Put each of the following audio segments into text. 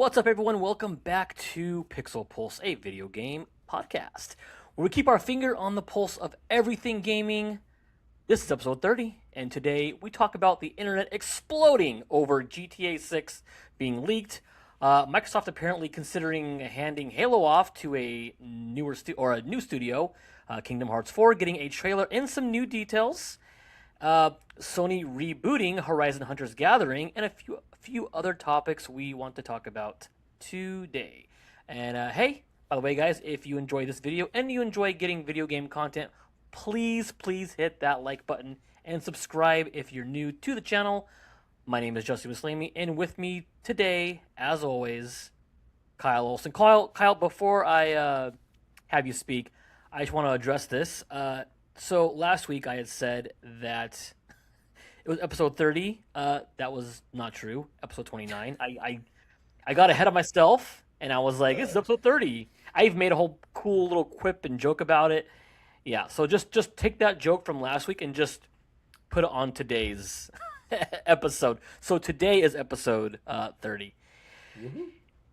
What's up, everyone? Welcome back to Pixel Pulse, a video game podcast, where we keep our finger on the pulse of everything gaming. This is episode 30, and today we talk about the internet exploding over GTA 6 being leaked. Microsoft apparently considering handing Halo off to a new studio, Kingdom Hearts 4, getting a trailer and some new details. Sony rebooting Horizon Hunters Gathering, and a few other topics we want to talk about today. And hey, by the way, guys, if you enjoy this video and you enjoy getting video game content, please hit that like button and subscribe if you're new to the channel. My name is Justin Muslimi, and with me today, as always, Kyle Olson. Kyle, before I have you speak, I just want to address this. So last week I had said that it was episode 30. That was not true. Episode 29. I got ahead of myself, and I was like, it's episode 30. I even made a whole cool little quip and joke about it. Yeah, so just take that joke from last week and just put it on today's episode. So today is episode 30. Mm-hmm.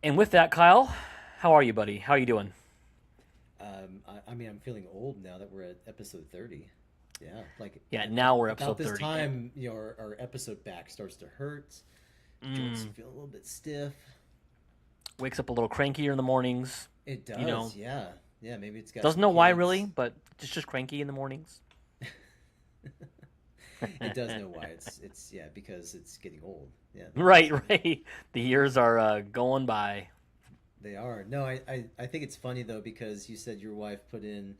And with that, Kyle, how are you, buddy? How are you doing? I mean, I'm feeling old now that we're at episode 30. Yeah, now we're episode about this 30. Time, our episode back starts to hurt. Joints feel a little bit stiff. Wakes up a little crankier in the mornings. It does, yeah. Yeah, maybe it's got... Doesn't know why, really, but it's just cranky in the mornings. It does know why. It's because it's getting old. Yeah. Right. The years are going by. They are. No, I think it's funny, though, because you said your wife put in,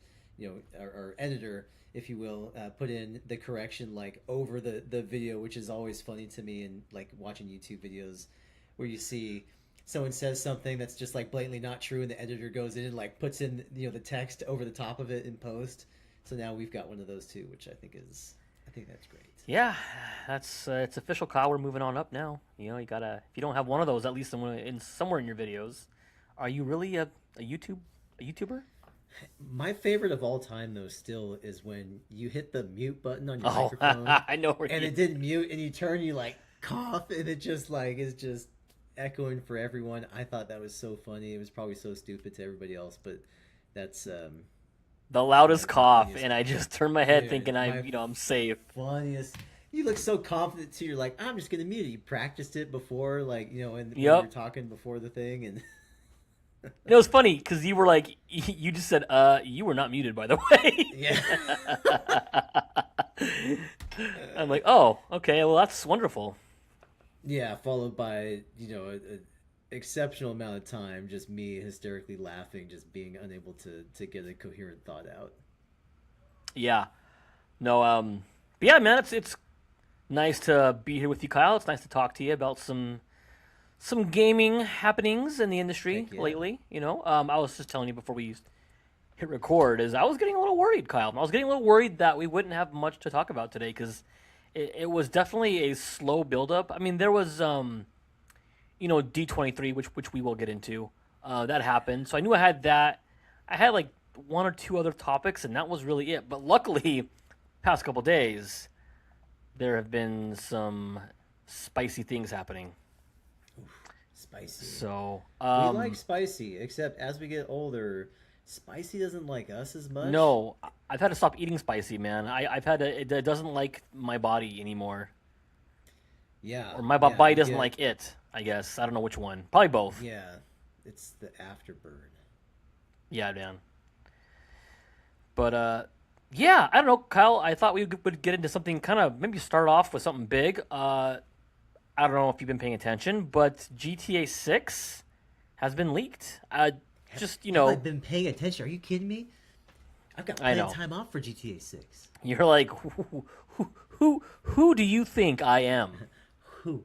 our editor, if you will, put in the correction, over the video, which is always funny to me, and, watching YouTube videos where you see someone says something that's just, blatantly not true, and the editor goes in and, puts in, the text over the top of it in post. So now we've got one of those, too, which I think that's great. Yeah, that's it's official, Kyle. We're moving on up now. You gotta, if you don't have one of those, at least in somewhere in your videos. Are you really a YouTuber? My favorite of all time, though, still is when you hit the mute button on your microphone. I know it didn't mute, and you turn, you cough, and it just is just echoing for everyone. I thought that was so funny. It was probably so stupid to everybody else, but that's the loudest cough, and I just turn my head thinking I'm safe. Funniest. You look so confident too. You're like, I'm just gonna mute it. You practiced it before, and when you're talking before the thing, and. It was funny because you were like, you just said, you were not muted, by the way. Yeah. I'm like, oh, okay, well, that's wonderful. Yeah, followed by, an exceptional amount of time, just me hysterically laughing, just being unable to get a coherent thought out. Yeah. No, but yeah, man, it's nice to be here with you, Kyle. It's nice to talk to you about some gaming happenings in the industry lately. I was just telling you before we hit record, is I was getting a little worried, Kyle. I was getting a little worried that we wouldn't have much to talk about today because it was definitely a slow buildup. I mean, there was D23, which we will get into. That happened, so I knew I had that. I had one or two other topics, and that was really it. But luckily, past couple days, there have been some spicy things happening. Spicy. So we like spicy, except as we get older, spicy doesn't like us as much. No, I've had to stop eating spicy, man. I've had to. It doesn't like my body anymore. Yeah. Or my body doesn't like it. I guess I don't know which one. Probably both. Yeah, it's the afterburn. Yeah, man. But yeah, I don't know, Kyle. I thought we would get into something kind of maybe start off with something big. I don't know if you've been paying attention, but GTA 6 has been leaked. Have I been paying attention? Are you kidding me? I've got plenty of time off for GTA 6. You're like, who do you think I am? Who?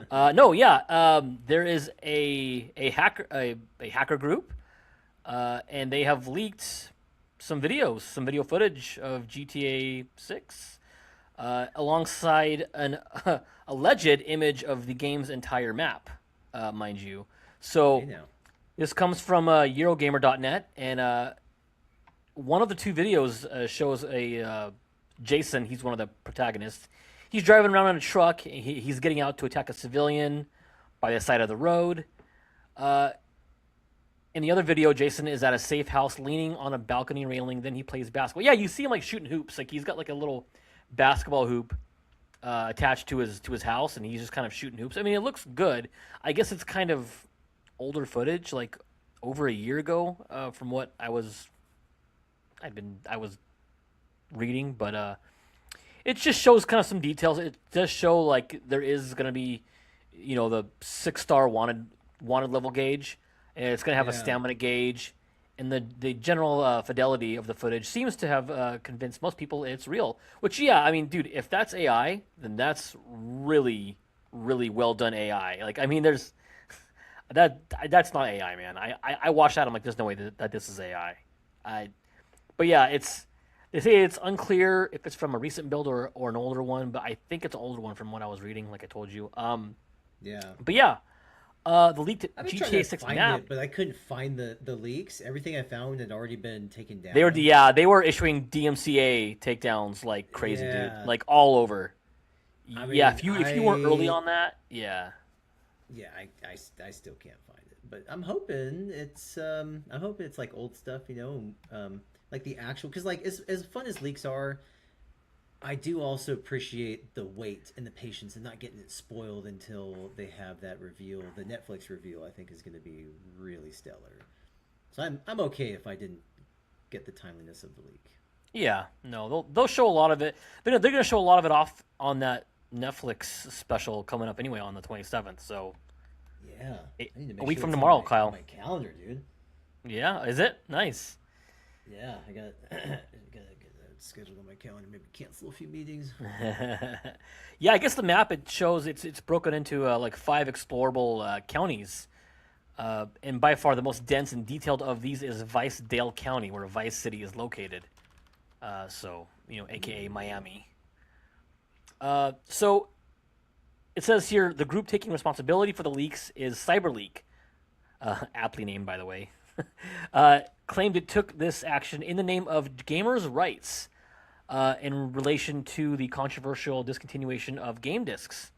No, yeah. There is a hacker group, and they have leaked some video footage of GTA 6. Alongside an alleged image of the game's entire map, mind you. So this comes from Eurogamer.net, and one of the two videos shows Jason. He's one of the protagonists. He's driving around in a truck. He's getting out to attack a civilian, by the side of the road. Uh, in the other video, Jason is at a safe house leaning on a balcony railing. Then he plays basketball. Yeah, you see him like shooting hoops. Like he's got like a little basketball hoop attached to his house, and he's just kind of shooting hoops. I mean, it looks good. I guess it's kind of older footage, like over a year ago, from what I was reading, but it just shows kind of some details. It does show like there is going to be, the 6-star wanted level gauge, and it's going to have a Yeah. stamina gauge, and the general fidelity of the footage seems to have convinced most people it's real. Which, yeah, I mean, dude, if that's AI, then that's really, really well done AI. Like, I mean, there's that's not AI, man. I watched that. I'm like, there's no way that this is AI. But yeah, they say it's unclear if it's from a recent build or an older one, but I think it's an older one from what I was reading, like I told you. Yeah. But yeah, the leaked I've been trying GTA to 6 find map. it, but I couldn't find the leaks. Everything I found had already been taken down. They were issuing DMCA takedowns like crazy, dude, Yeah. like all over. I Yeah, mean, if you weren't early on that, yeah. yeah, I still can't find it, but I'm hoping it's like old stuff, like the actual, because like as fun as leaks are, I do also appreciate the wait and the patience and not getting it spoiled until they have that reveal. The Netflix reveal, I think, is going to be really stellar. So I'm okay if I didn't get the timeliness of the leak. Yeah, no, they'll show a lot of it. They're gonna show a lot of it off on that Netflix special coming up anyway on the 27th. So Yeah, I need to a make week sure from it's tomorrow, on Kyle. my calendar, dude. Yeah, is it nice? Yeah, I got gotta get that scheduled on my calendar. Maybe cancel a few meetings. Yeah, I guess the map it shows it's broken into like 5 explorable counties, and by far the most dense and detailed of these is Vice-Dale County, where Vice City is located. So aka Miami. So it says here the group taking responsibility for the leaks is CyberLeak, aptly named by the way. Claimed it took this action in the name of gamers' rights in relation to the controversial discontinuation of game discs.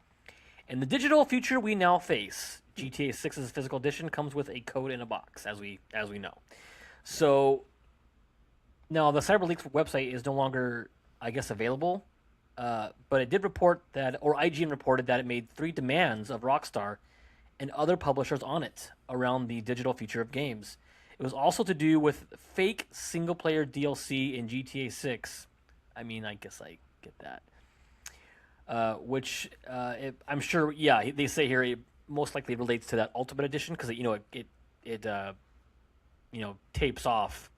In the digital future we now face, GTA 6's physical edition comes with a code in a box, as we know. So now the CyberLeaks website is no longer, I guess, available, but it did report that, or IGN reported that it made 3 demands of Rockstar and other publishers on it around the digital future of games. It was also to do with fake single-player DLC in GTA 6. I mean, I guess I get that. I'm sure, yeah, they say here it most likely relates to that Ultimate Edition because it tapes off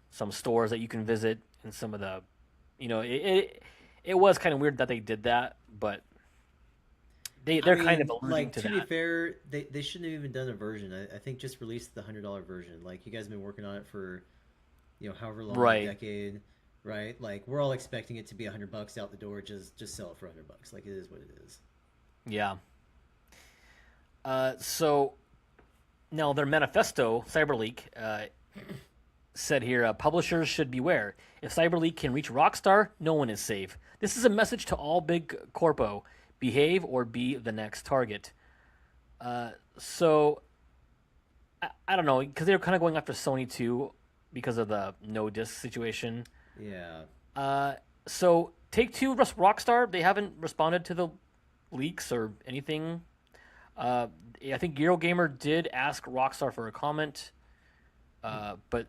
some stores that you can visit and some of the, it was kind of weird that they did that, but they're kind of alluding like to to that. be fair, they shouldn't have even done a version. I think just release the $100 version. Like you guys have been working on it for, however long, Right. a decade, right? Like we're all expecting it to be $100 out the door. Just sell it for $100. Like it is what it is. Yeah. So now their manifesto, CyberLeak, said here, publishers should beware. If CyberLeak can reach Rockstar, no one is safe. This is a message to all big corpo. Behave or be the next target. So I don't know, because they were kind of going after Sony too because of the no disc situation. Yeah. So Take-Two, Rockstar, they haven't responded to the leaks or anything. I think Eurogamer did ask Rockstar for a comment, but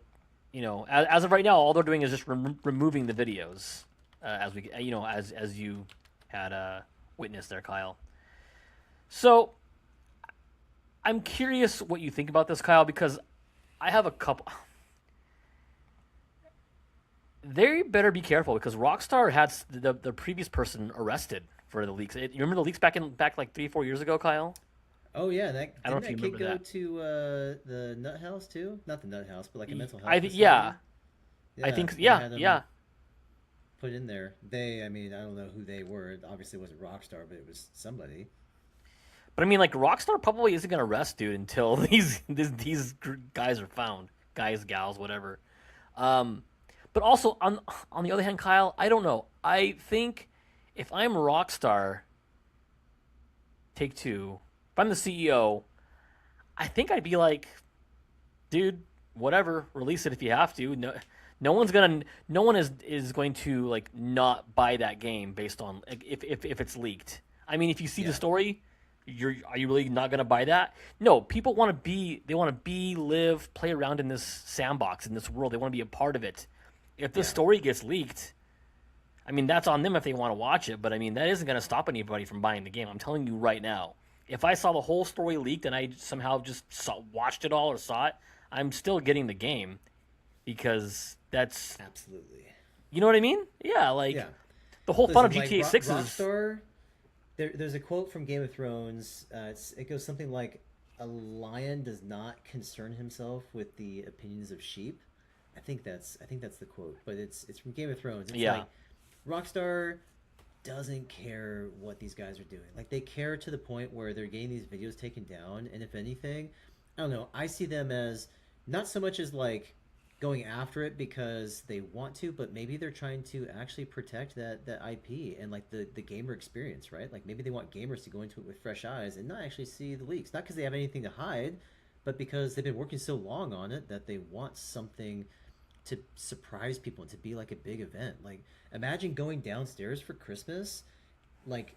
as of right now, all they're doing is just removing the videos, as we as you had witnessed there, Kyle. So I'm curious what you think about this, Kyle, because I have a couple. They better be careful because Rockstar had the previous person arrested for the leaks. You remember the leaks back like 3-4 years ago, Kyle? Oh yeah, that I don't didn't know if that you kid remember go that. to the nut house too? Not the nut house, but like a mental health I think facility. yeah, I Yeah, think they yeah, had him yeah. put in there. I mean, I don't know who they were. It obviously wasn't Rockstar, but it was somebody. But I mean, like Rockstar probably isn't gonna arrest dude until these guys are found, guys, gals, whatever. But also on the other hand, Kyle, I don't know. I think if I'm Rockstar, Take-Two, if I'm the CEO, I think I'd be like, dude, whatever, release it if you have to. No one is going to like not buy that game based on if it's leaked. I mean, if you see the Yeah, story, are you really not going to buy that? No, people want to live, play around in this sandbox in this world. They want to be a part of it. If the yeah. story gets leaked, I mean, that's on them if they want to watch it, but I mean, that isn't going to stop anybody from buying the game. I'm telling you right now. If I saw the whole story leaked and I somehow just watched it all or saw it, I'm still getting the game because that's, Absolutely. you know what I mean? Yeah, like Yeah. the whole fun Listen, of like GTA 6 is, Rockstar, there's a quote from Game of Thrones. It goes something like, "A lion does not concern himself with the opinions of sheep." I think that's the quote, but it's from Game of Thrones. It's yeah, like Rockstar doesn't care what these guys are doing. Like they care to the point where they're getting these videos taken down, and if anything, I don't know. I see them as not so much as like going after it because they want to, but maybe they're trying to actually protect that IP and like the gamer experience, right? Like maybe they want gamers to go into it with fresh eyes and not actually see the leaks, not because they have anything to hide, but because they've been working so long on it that they want something to surprise people and to be like a big event. Like imagine going downstairs for Christmas, like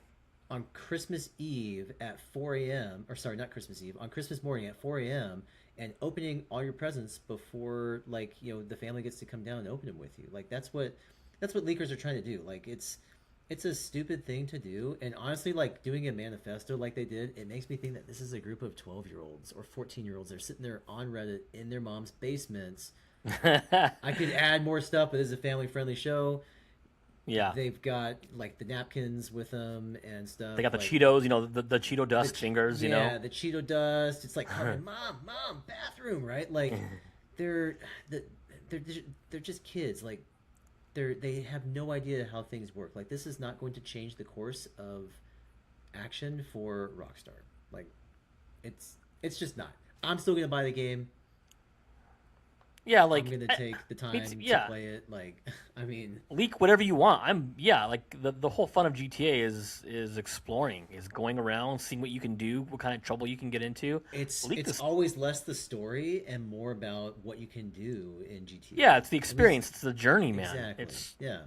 on Christmas Eve at 4 a.m. or sorry, not Christmas Eve, on Christmas morning at 4 a.m. and opening all your presents before like, the family gets to come down and open them with you. Like that's what leakers are trying to do. Like it's a stupid thing to do, and honestly like doing a manifesto like they did, it makes me think that this is a group of 12-year-olds or 14-year-olds. They're sitting there on Reddit in their mom's basements. I could add more stuff, but this is a family friendly show. yeah. They've got like the napkins with them and stuff. They got the like Cheetos, the Cheeto dust fingers, yeah, the Cheeto dust. It's like Carmen, mom, bathroom, right? Like they're they're they're just kids. Like they have no idea how things work. Like this is not going to change the course of action for Rockstar. Like it's just not. I'm still gonna buy the game. Yeah, I'm like gonna take the time to yeah. play it. Like, I mean, Leak whatever you want. Like the whole fun of GTA is exploring, is going around, seeing what you can do, what kind of trouble you can get into. Leak it's this. always less the story and more about what you can do in Yeah, it's the GTA. At experience, least it's the journey, man. exactly. It's Yeah.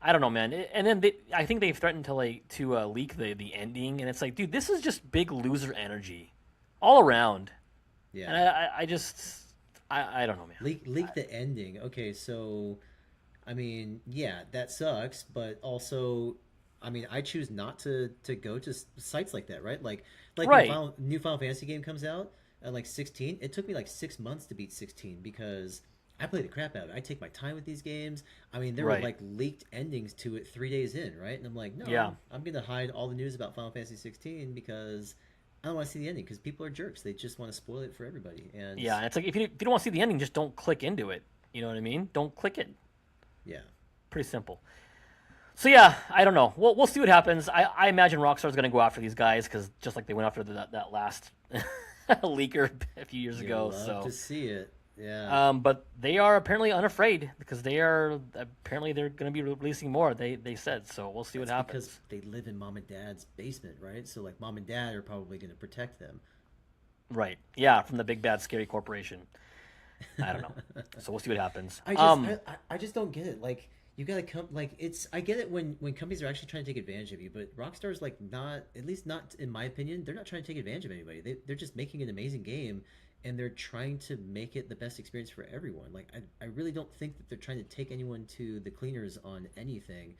I don't know, man. And then I think they've threatened to leak the ending, and it's like, dude, this is just big loser energy, all around. Yeah. And I just I don't know, man. Leak the ending. Okay, so I mean, yeah, that sucks, but also I mean, I choose not to go to sites like that, right? Like when Right. new Final Fantasy game comes out at like 16, it took me like 6 months to beat 16 because I played the crap out of it. I take my time with these games. I mean, there were Right. like leaked endings to it 3 days in, right? And I'm like, no, Yeah. I'm gonna hide all the news about Final Fantasy 16 because I don't want to see the ending because people are jerks. They just want to spoil it for everybody. And Yeah. And it's like if you don't want to see the ending, just don't click into it. You know what I mean? Don't click it. yeah, Pretty simple. So yeah, I don't know. We'll see what happens. I imagine Rockstar's going to go after these guys because just like they went after that last leaker a few years you ago. love So, to see it. Yeah. but they are apparently unafraid because they're going to be releasing more. They said so. We'll see what That's happens. because they live in mom and dad's basement, right? So like mom and dad are probably going to protect them. Right? Yeah, from the big bad scary corporation. I don't know. So we'll see what happens. I just don't get it. Like you gotta come. Like it's. I get it when companies are actually trying to take advantage of you, but Rockstar's like not. At least not in my opinion. They're not trying to take advantage of anybody. They're just making an amazing game, and they're trying to make it the best experience for everyone. Like I really don't think that they're trying to take anyone to the cleaners on anything.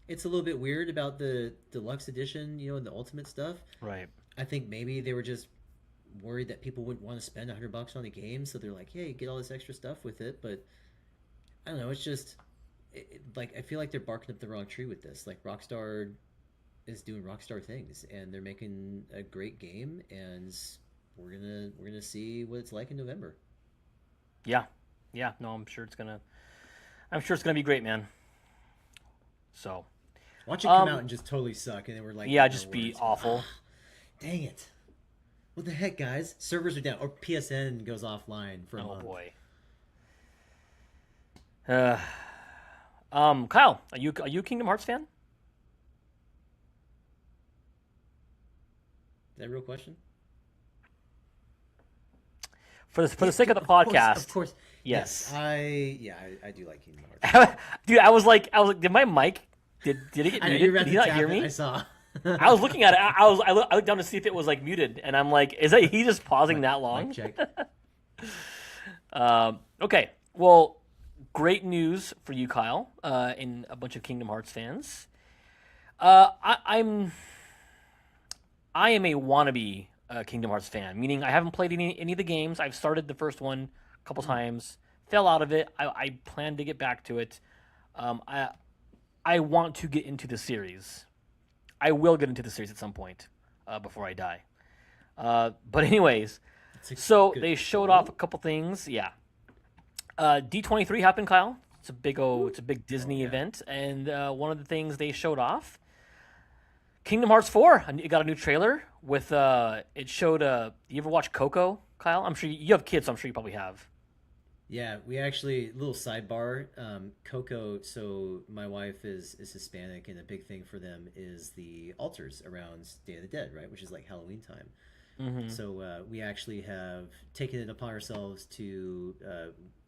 It's a little bit weird about the deluxe edition, and the ultimate stuff. Right. I think maybe they were just worried that people wouldn't want to spend $100 on a game, so they're like, "Hey, get all this extra stuff with it." But I don't know. It's just like I feel like they're barking up the wrong tree with this. Like Rockstar is doing Rockstar things, and they're making a great game, and we're gonna see what it's like in November. Yeah. Yeah. No, I'm sure it's gonna be great, man. So. Watch it come out and just totally suck, and then we're like, Yeah, no just be words. awful. Dang it! What the heck, guys? Servers are down, or PSN goes offline for a Oh month. boy. Uh, Kyle, are you a Kingdom Hearts fan? that a real question? For the sake of the Of podcast, course. Yes, yes. I do like Kingdom Hearts. Dude, I was like, did my mic did it get I know you're muted? about Did he to not tap hear it. I me? saw. I was looking at it. I looked down to see if it was like muted, and I'm like, is that he just pausing that Mic long? check. Okay, well, great news for you, Kyle, and a bunch of Kingdom Hearts fans. I am a wannabe Kingdom Hearts fan, meaning I haven't played any of the games. I've started the first one a couple times, fell out of it. I plan to get back to it. Um, I I want to get into the series. I will get into the series at some point before I die. But anyways, It's a so good they showed off goal. a couple things. Yeah, D23 happened, Kyle. It's a big Oh Disney yeah. event, and one of the things they showed off, Kingdom Hearts 4. It got a new trailer with it showed. You ever watch Coco, Kyle? I'm sure you have kids, so I'm sure you probably have. Yeah, we actually little sidebar. Coco. So my wife is Hispanic, and a big thing for them is the altars around Day of the Dead, right? Which is like Halloween time. Mm-hmm. So we actually have taken it upon ourselves to.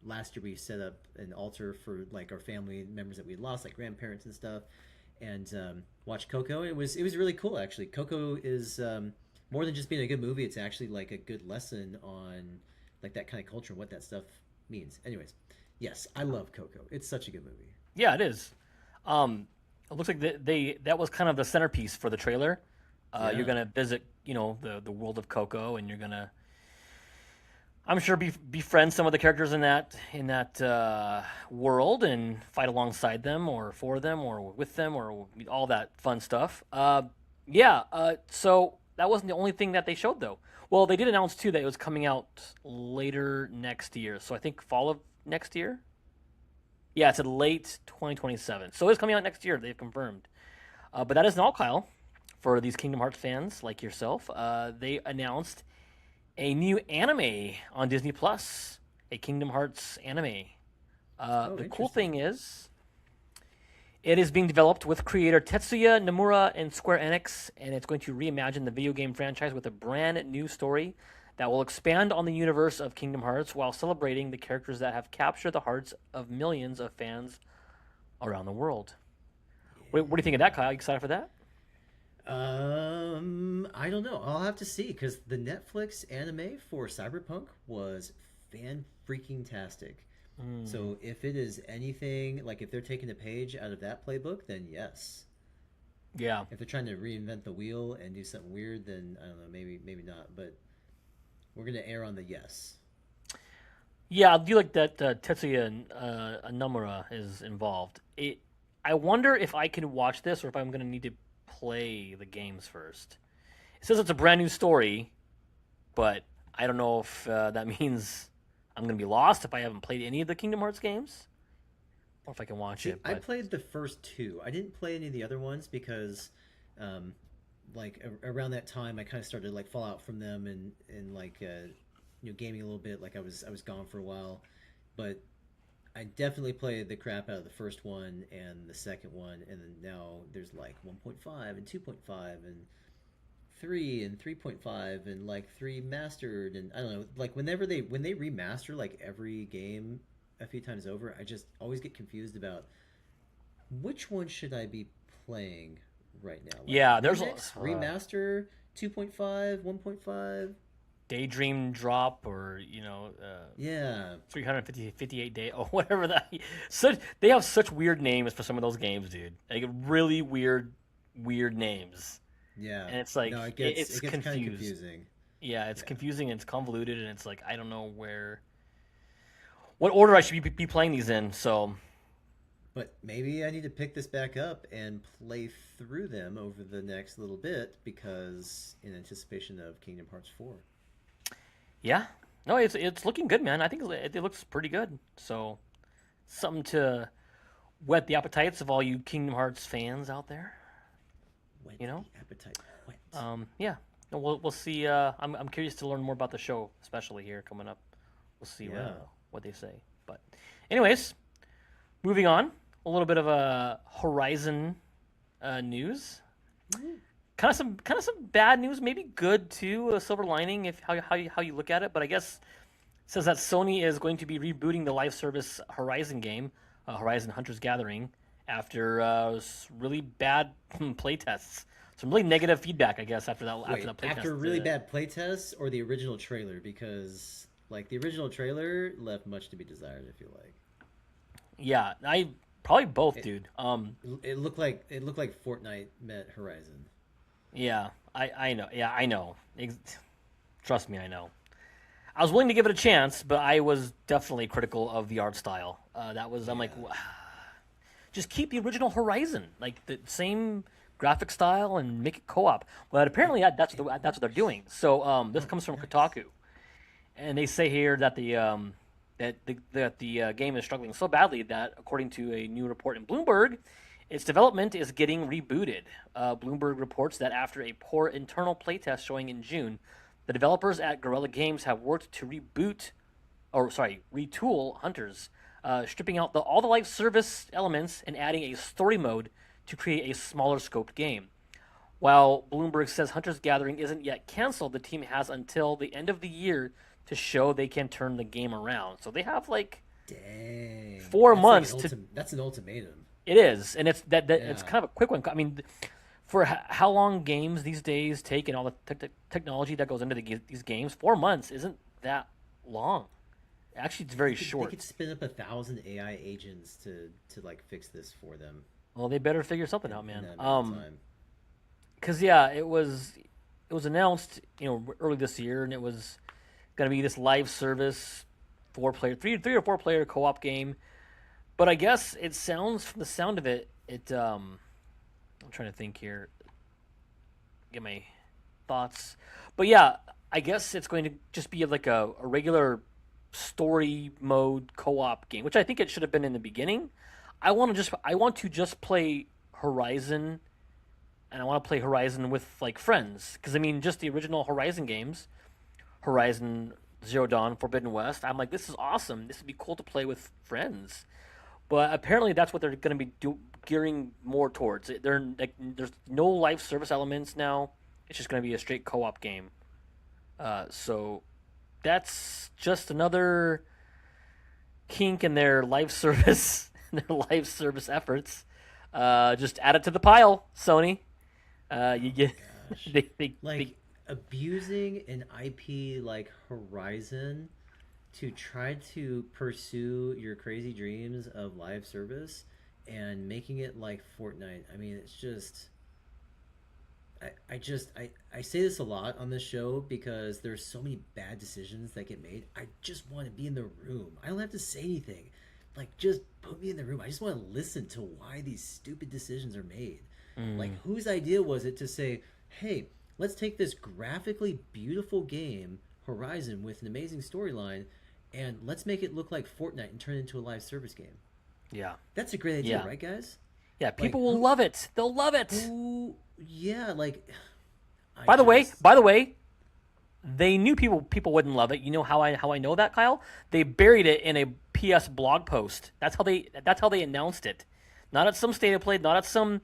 Last year we set up an altar for like our family members that we lost, like grandparents and stuff, and watched Coco. It was really cool actually. Coco is more than just being a good movie. It's actually like a good lesson on like that kind of culture and what that stuff means. Anyways, yes, I love Coco. It's such a good movie. Yeah, it is. It looks like that was kind of the centerpiece for the trailer. You're Yeah. gonna visit, the world of Coco, and you're gonna, I'm sure, befriend some of the characters in that world and fight alongside them, or for them, or with them, or all that fun stuff. Yeah. So that wasn't the only thing that they showed, though. Well, they did announce too that it was coming out later next year. So I think fall of next year. Yeah, it's a late 2027. So it's coming out next year. They've confirmed. But that isn't all, Kyle. For these Kingdom Hearts fans like yourself, they announced a new anime on Disney Plus, a Kingdom Hearts anime. Oh, The cool thing interesting. is, it is being developed with creator Tetsuya Nomura and Square Enix, and it's going to reimagine the video game franchise with a brand new story that will expand on the universe of Kingdom Hearts while celebrating the characters that have captured the hearts of millions of fans around the world. What do you think of that, Kyle? You excited for that? I don't know. I'll have to see because the Netflix anime for Cyberpunk was fan freaking tastic. Mm, So if it is anything like if they're taking a page out of that playbook, then yes. yeah. If they're trying to reinvent the wheel and do something weird, then I don't know, maybe not. But we're gonna err on the yes. Yeah, I do like that Tetsuya Nomura is involved. I wonder if I can watch this or if I'm going to need to play the games first. It says it's a brand new story, but I don't know if that means I'm going to be lost if I haven't played any of the Kingdom Hearts games, or if I can watch See, it. I But played the first two. I didn't play any of the other ones because, um, like around that time, I kind of started to like fall out from them and like gaming a little bit. Like I was gone for a while, but I definitely played the crap out of the first one and the second one, and then now there's like 1.5 and 2.5 and 3 and 3.5 and like 3 mastered and I don't know, like when they remaster like every game a few times over, I just always get confused about which one should I be playing right now? Like yeah, there's remix, remaster, 2.5, 1.5. Daydream Drop, or Yeah. 358 day, or whatever that. Such They have such weird names for some of those games, dude. Like really weird names, Yeah. and it's like No, it gets it's it gets kind of confused. confusing. Yeah, it's Yeah. confusing and it's convoluted, and it's like I don't know what order I should be playing these in. So But maybe I need to pick this back up and play through them over the next little bit because in anticipation of Kingdom Hearts 4. yeah, no, it's looking good, man. I think it looks pretty good. So something to whet the appetites of all you Kingdom Hearts fans out there. Whet You know, the appetite. Whet. yeah. No, we'll see. I'm curious to learn more about the show, especially here coming up. We'll see Yeah. what they say. But, anyways, moving on. A little bit of a Horizon news. kind of some bad news, maybe good too. A silver lining if how you look at it. But I guess it says that Sony is going to be rebooting the live service Horizon game, Horizon Hunters Gathering, after really bad play tests. Some really negative feedback, I guess, after Wait, that play test. after really bad playtests or the original trailer? Because like the original trailer left much to be desired. I feel like Yeah, I probably both, it, dude. it looked like Fortnite met Horizon. Yeah, I know. Yeah, I know. Trust me, I know. I was willing to give it a chance, but I was definitely critical of the art style. I'm like, Yeah. just keep the original Horizon, like the same graphic style, and make it co-op. But apparently that's what they're doing. So this Oh, comes from nice. Kotaku, and they say here that the game is struggling so badly that, according to a new report in Bloomberg, its development is getting rebooted. Bloomberg reports that after a poor internal playtest showing in June, the developers at Guerrilla Games have worked to retool Hunters, stripping out all the live service elements and adding a story mode to create a smaller scoped game. While Bloomberg says Hunter's Gathering isn't yet canceled, the team has until the end of the year to show they can turn the game around. So they have like Dang, four that's like months to. that's an ultimatum. It is, and that it's Yeah. kind of a quick one. I mean, for how long games these days take and all the technology that goes into these games, 4 months isn't that long. Actually, it's very They could short. spin up 1,000 AI agents to like fix this for them Well, they better figure something out, in man. that amount of time. Because yeah, it was announced early this year, and it was going to be this live service 4 player, three or 4 player co-op game. But I guess it sounds, from the sound of it, I'm trying to think here, get my thoughts. But yeah, I guess it's going to just be like a regular story mode co-op game, which I think it should have been in the beginning. I want to just play Horizon, and I want to play Horizon with like friends, because I mean, just the original Horizon games, Horizon Zero Dawn, Forbidden West. I'm like, this is awesome. This would be cool to play with friends. But apparently, that's what they're going to be gearing more towards. There's no live service elements now. It's just going to be a straight co-op game. So that's just another kink in their live service, their live service efforts. Just add it to the pile, Sony. You Oh my get gosh. they Like abusing an IP like Horizon to try to pursue your crazy dreams of live service and making it like Fortnite. I mean, it's just I say this a lot on this show because there's so many bad decisions that get made. I just want to be in the room. I don't have to say anything. Like just put me in the room. I just want to listen to why these stupid decisions are made. Like whose idea was it to say, "Hey, let's take this graphically beautiful game, Horizon, with an amazing storyline, and let's make it look like Fortnite and turn it into a live service game." yeah, That's a great idea, yeah, right, guys? yeah. Like People will love it. They'll love it. yeah, like I By the way, just by the way, they knew people wouldn't love it. You know how I know that, Kyle? They buried it in a PS blog post. That's how they announced it. Not at some state of play, not at some,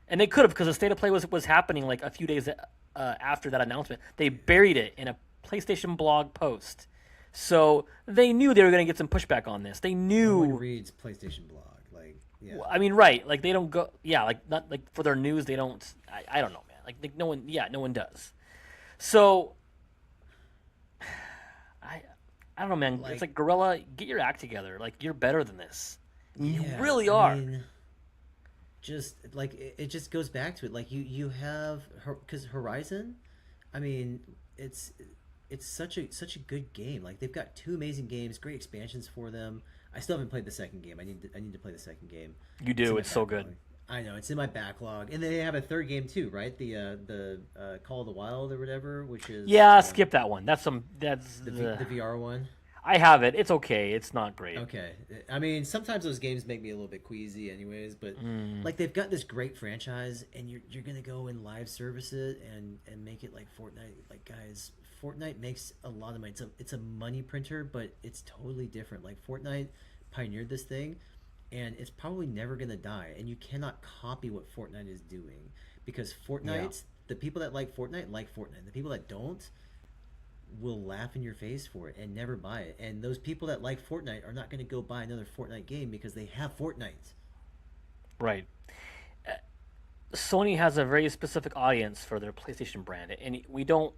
and they could have, because the state of play was happening like a few days after that announcement. They buried it in a PlayStation blog post. So they knew they were going to get some pushback on this. They no one knew. reads PlayStation blog. Like, yeah. I mean, right? Like they don't go. Yeah, like not like for their news. They don't. I don't know, man. Like no one. Yeah, no one does. So I I don't know, man. It's Like, like Gorilla, get your act together. Like you're better than this. You yeah, really I are. mean, just like it just goes back to it. Like you have because Horizon, I mean, it's it's such a good game. Like they've got two amazing games, great expansions for them. I still haven't played the second game. I need to play the second game. You It's in do. my It's so good. backlog. I know it's in my backlog, and they have a third game too, right? The Call of the Wild or whatever, which is Yeah, skip that one. That's some. That's the. the VR one. I have it. It's okay. It's not great. Okay. I mean, sometimes those games make me a little bit queasy, anyways. But Mm, like, they've got this great franchise, and you're gonna go and live service it and make it like Fortnite. Like, guys, Fortnite makes a lot of money. It's a money printer, but it's totally different. Like, Fortnite pioneered this thing, and it's probably never gonna die. And you cannot copy what Fortnite is doing because yeah. Fortnite the people that like Fortnite. The people that don't will laugh in your face for it and never buy it. And those people that like Fortnite are not going to go buy another Fortnite game because they have Fortnite. Right. Sony has a very specific audience for their PlayStation brand, and we don't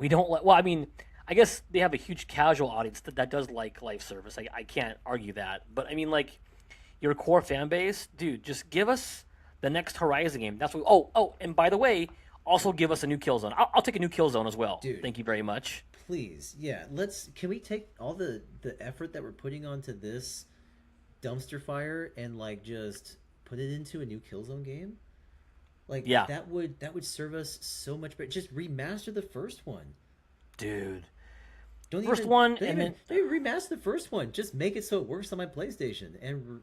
like. Well, I mean, I guess they have a huge casual audience that does like live service. I can't argue that, but I mean, like your core fan base, dude, just give us the next Horizon game. That's what. Oh, and by the way, also give us a new Killzone. I'll take a new Killzone as well. Dude. Thank you very much. Please, yeah. Can we take all the effort that we're putting onto this dumpster fire and like just put it into a new Killzone game? Like Yeah, that would serve us so much better. Just remaster the first one. dude. Don't First even one, don't and even, then don't even remaster the first one. Just make it so it works on my PlayStation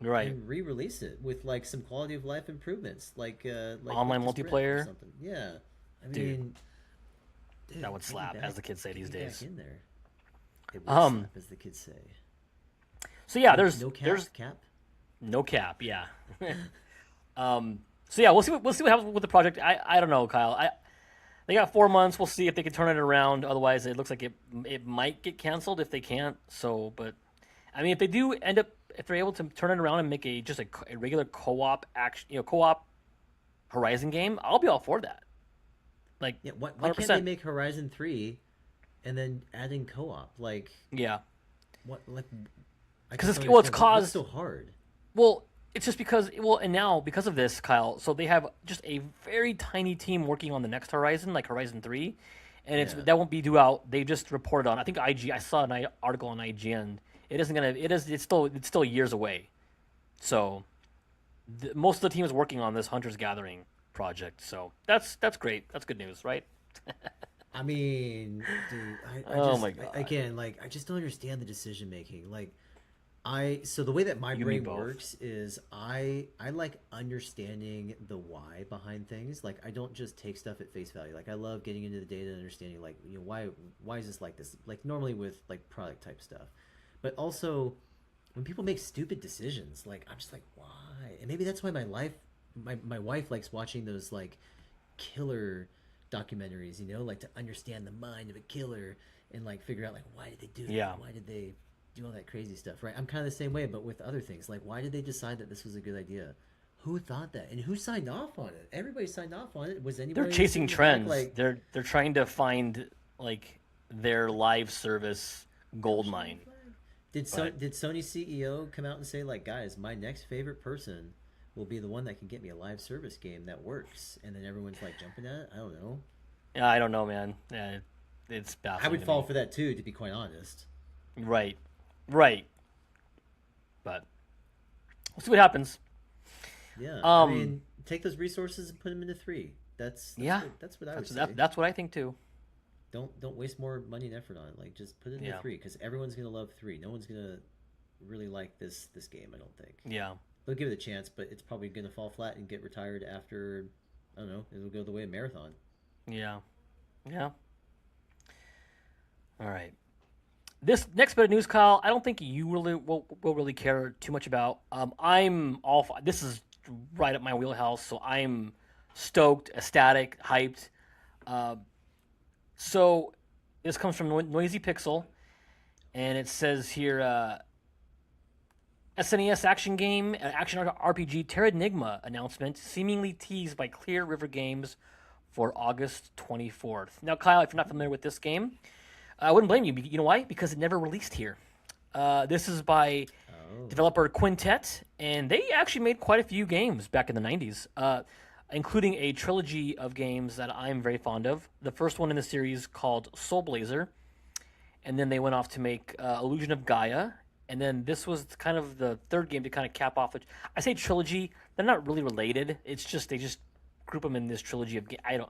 right, and re-release it with like some quality of life improvements, like online Purchase Sprint or multiplayer, something. Yeah, I dude. mean, dude, That would bring me slap, as back, the kids say bring these me days. back in there. It would Um. slap, as the kids say. So yeah, No, there's no cap, there's cap. no cap. Yeah. So yeah, we'll see what happens with the project. I don't know, Kyle. They got 4 months. We'll see if they can turn it around. Otherwise, it looks like it might get canceled if they can't. So, but I mean, if they do end up, if they're able to turn it around and make a regular co-op action, co-op Horizon game, I'll be all for that. Like, Yeah, why hundred can't they percent. make Horizon 3 and then add in co-op? Like Yeah, what? Like I because just it's don't well, it's understand what's caused. so hard. Well, it's just because and now because of this, Kyle. So they have just a very tiny team working on the next Horizon, like Horizon 3, and Yeah. that won't be due out. They just reported on. I think I saw an article on IGN. It isn't gonna. It is. It's still years away. So most of the team is working on this Hunter's Gathering project. So that's great. That's good news, right? I mean, dude, I Oh just my god. again, like, I just don't understand the decision making. Like, so the way that my You and me brain both. works is I like understanding the why behind things. Like, I don't just take stuff at face value. Like, I love getting into the data and understanding, like, why is this like this? Like, normally with like product type stuff, but also when people make stupid decisions, like, I'm just like, why? And maybe that's why my wife likes watching those like killer documentaries, like to understand the mind of a killer and like figure out like why did they do that? Yeah. Why did they do all that crazy stuff, right? I'm kind of the same way, but with other things. Like, why did they decide that this was a good idea? Who thought that? And who signed off on it? Everybody signed off on it. Was They're anybody chasing sitting back trends. like, They're trying to find like their live service gold mine. But did Sony CEO come out and say like, guys, my next favorite person will be the one that can get me a live service game that works, and then everyone's like jumping at it? I don't know. yeah, I don't know, man. Yeah, it's I baffling would to fall me. for that too, to be quite honest. Right, right. But we'll see what happens. Yeah, I Um, mean, take those resources and put them into 3. yeah, That's what I would that's say. that's what I think too. Don't waste more money and effort on it. Like, just put it into Yeah, 3, because everyone's gonna love 3. No one's gonna really like this game. I don't think yeah, they'll give it a chance, but it's probably gonna fall flat and get retired after. I don't know. It'll go the way of Marathon. yeah, yeah. All right. This next bit of news, Kyle, I don't think you really will really care too much about. I'm all. This is right up my wheelhouse, so I'm stoked, ecstatic, hyped. Uh, so this comes from Noisy Pixel, and it says here, SNES action game, action RPG Terranigma announcement, seemingly teased by Clear River Games for August 24th. Now, Kyle, if you're not familiar with this game, I wouldn't blame you. You know why? Because it never released here. This is by Oh, developer Quintet, and they actually made quite a few games back in the 90s, including a trilogy of games that I'm very fond of. The first one in the series called Soul Blazer, and then they went off to make Illusion of Gaia, and then this was kind of the third game to kind of cap off. I say trilogy; they're not really related. It's just they just group them in this trilogy of I don't.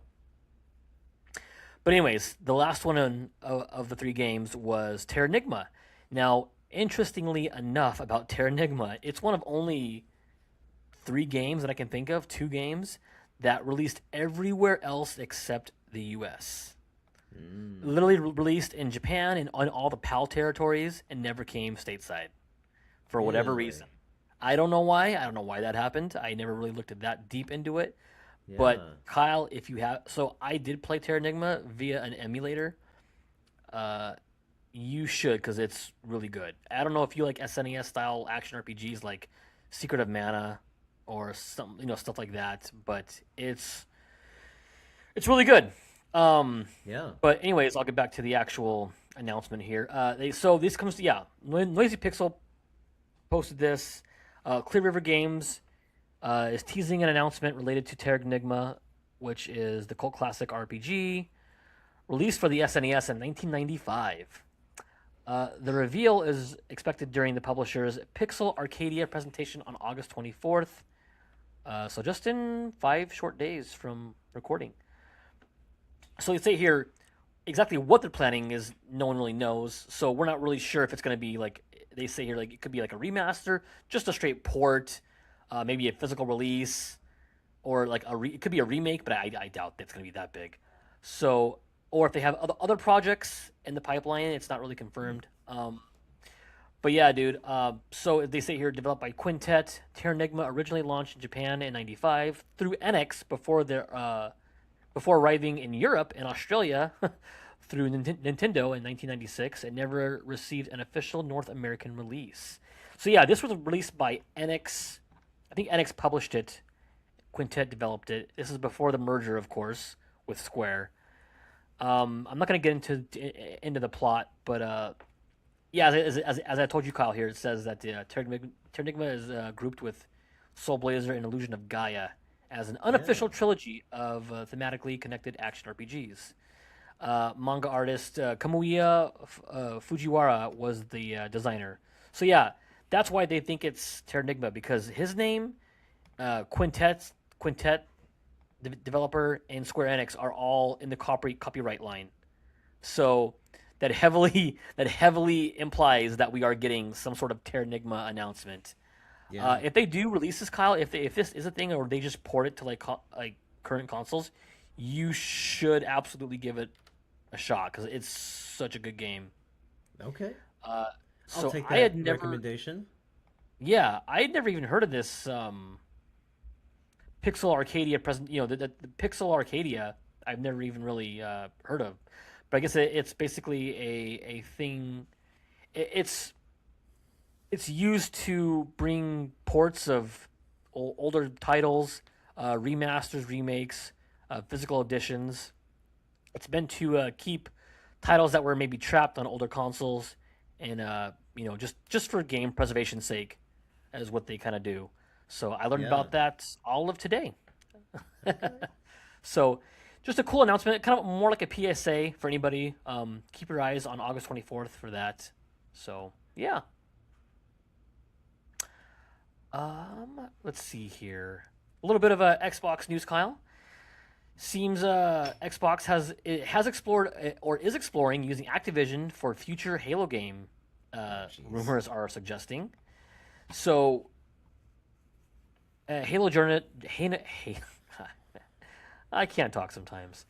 But anyways, the last one of the 3 games was Terranigma. Now, interestingly enough, about Terranigma, it's one of only 3 games that I can think of, 2 games that released everywhere else except the U.S. Literally released in Japan and on all the PAL territories and never came stateside for whatever really? reason. I don't know why. I don't know why that happened. I never really looked at that deep into it. But Yeah. Kyle, if you have, so I did play Terranigma via an emulator. Uh, you should because it's really good. I don't know if you like SNES style action RPGs like Secret of Mana or some stuff like that, but it's really good. Um, Yeah. but anyways, I'll get back to the actual announcement here. So this comes to Noisy Pixel posted this. Clear River Games is teasing an announcement related to Terranigma, which is the cult classic RPG released for the SNES in 1995. The reveal is expected during the publisher's Pixel Arcadia presentation on August 24th. So just in 5 short days from recording. So they say here exactly what they're planning is no one really knows. So we're not really sure if it's going to be like they say here, like it could be like a remaster, just a straight port, maybe a physical release, or like it could be a remake, but I doubt that's going to be that big. So, or if they have other projects in the pipeline, it's not really confirmed. But yeah, dude. So they say here, developed by Quintet, Terranigma originally launched in Japan in '95 through NX before arriving in Europe and Australia through Nintendo in 1996 and never received an official North American release. So yeah, this was released by NX. I think NX published it. Quintet developed it. This is before the merger, of course, with Square. I'm not going to get into the plot, but yeah, as I told you, Kyle, here it says that Terranigma is grouped with Soul Blazer and Illusion of Gaia as an Yeah. unofficial trilogy of thematically connected action RPGs. Manga artist Kamuya Fujiwara was the designer. So yeah, that's why they think it's Terranigma because his name, Quintet developer, and Square Enix are all in the copyright line. So that heavily implies that we are getting some sort of Terranigma announcement. Yeah. If they do release this, Kyle, if this is a thing, or they just port it to like current consoles, you should absolutely give it a shot because it's such a good game. Okay. Uh, I'll so take I that had never, recommendation. yeah, I had never even heard of this Pixel Arcadia present. The Pixel Arcadia, I've never even really heard of, but I guess it's basically a thing. It's used to bring ports of older titles, remasters, remakes, physical editions. It's meant to keep titles that were maybe trapped on older consoles, and just for game preservation's sake, is what they kind of do. So I learned Yeah. about that all of today. Okay. So just a cool announcement, kind of more like a PSA for anybody. Keep your eyes on August 24th for that. So yeah. Let's see here. A little bit of Xbox news, Kyle. Seems Xbox has explored or is exploring using Activision for future Halo game. Oh, jeez. Rumors are suggesting. So, Halo journalist, I can't talk sometimes.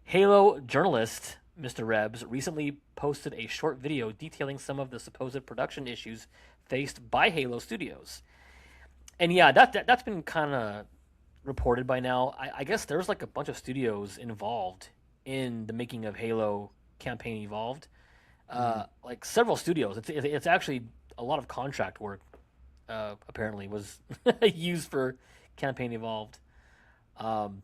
Halo journalist Mr. Rebs recently posted a short video detailing some of the supposed production issues faced by Halo Studios. And yeah, that's been kind of reported by now. I guess there's like a bunch of studios involved in the making of Halo Campaign Evolved. Mm. Like several studios. It's actually a lot of contract work. Apparently was used for Campaign Evolved. Um,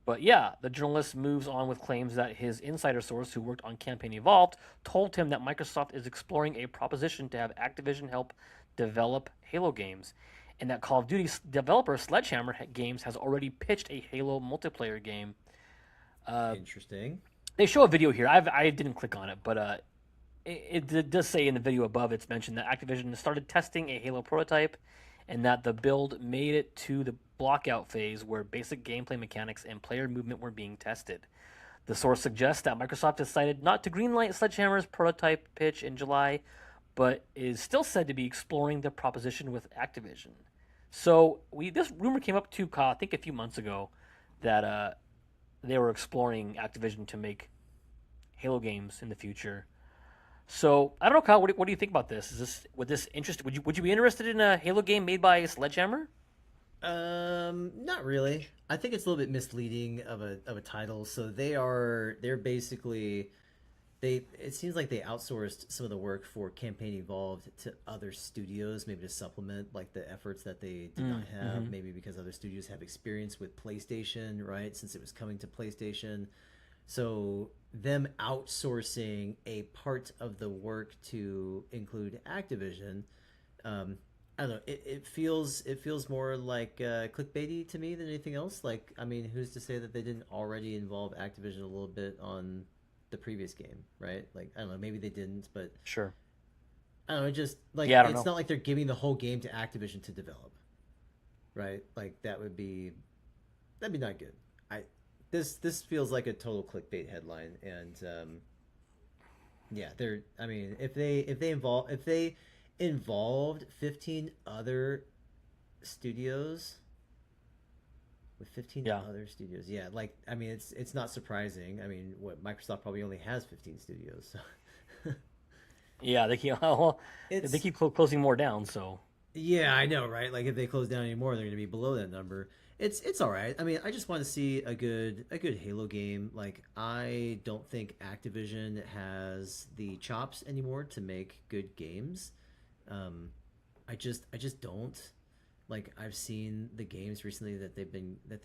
but yeah, the journalist moves on with claims that his insider source, who worked on Campaign Evolved, told him that Microsoft is exploring a proposition to have Activision help develop Halo games, and that Call of Duty developer Sledgehammer Games has already pitched a Halo multiplayer game. Uh, Interesting. they show a video here. I didn't click on it, but it does say in the video above, it's mentioned that Activision started testing a Halo prototype, and that the build made it to the blockout phase where basic gameplay mechanics and player movement were being tested. The source suggests that Microsoft decided not to greenlight Sledgehammer's prototype pitch in July, but is still said to be exploring the proposition with Activision. So this rumor came up to I think a few months ago that they were exploring Activision to make Halo games in the future. So I don't know, Kyle. What do you think about this? Would this interest? Would you be interested in a Halo game made by Sledgehammer? Not really. I think it's a little bit misleading of a title. So they're basically they it seems like they outsourced some of the work for Campaign Evolved to other studios, maybe to supplement like the efforts that they did not have, Mm-hmm. maybe because other studios have experience with PlayStation, right? Since it was coming to PlayStation. So them outsourcing a part of the work to include Activision, um, I don't know. It feels more like clickbaity to me than anything else. Like, I mean, who's to say that they didn't already involve Activision a little bit on the previous game, right? Like, I don't know. Maybe they didn't, but Sure. I don't know. Just like Yeah, I don't it's know. not like they're giving the whole game to Activision to develop, right? Like that'd be not good. I this feels like a total clickbait headline, and yeah, they're. I mean, if they involved 15 other studios with 15 Yeah. other studios, yeah, like I mean, it's not surprising. I mean, what Microsoft probably only has 15 studios, so Yeah, they keep well, they it's keep closing more down. So yeah, I know, right? Like if they close down anymore, they're going to be below that number. It's all right. I mean, I just want to see a good Halo game. Like I don't think Activision has the chops anymore to make good games. Um, I just don't. Like I've seen the games recently that they've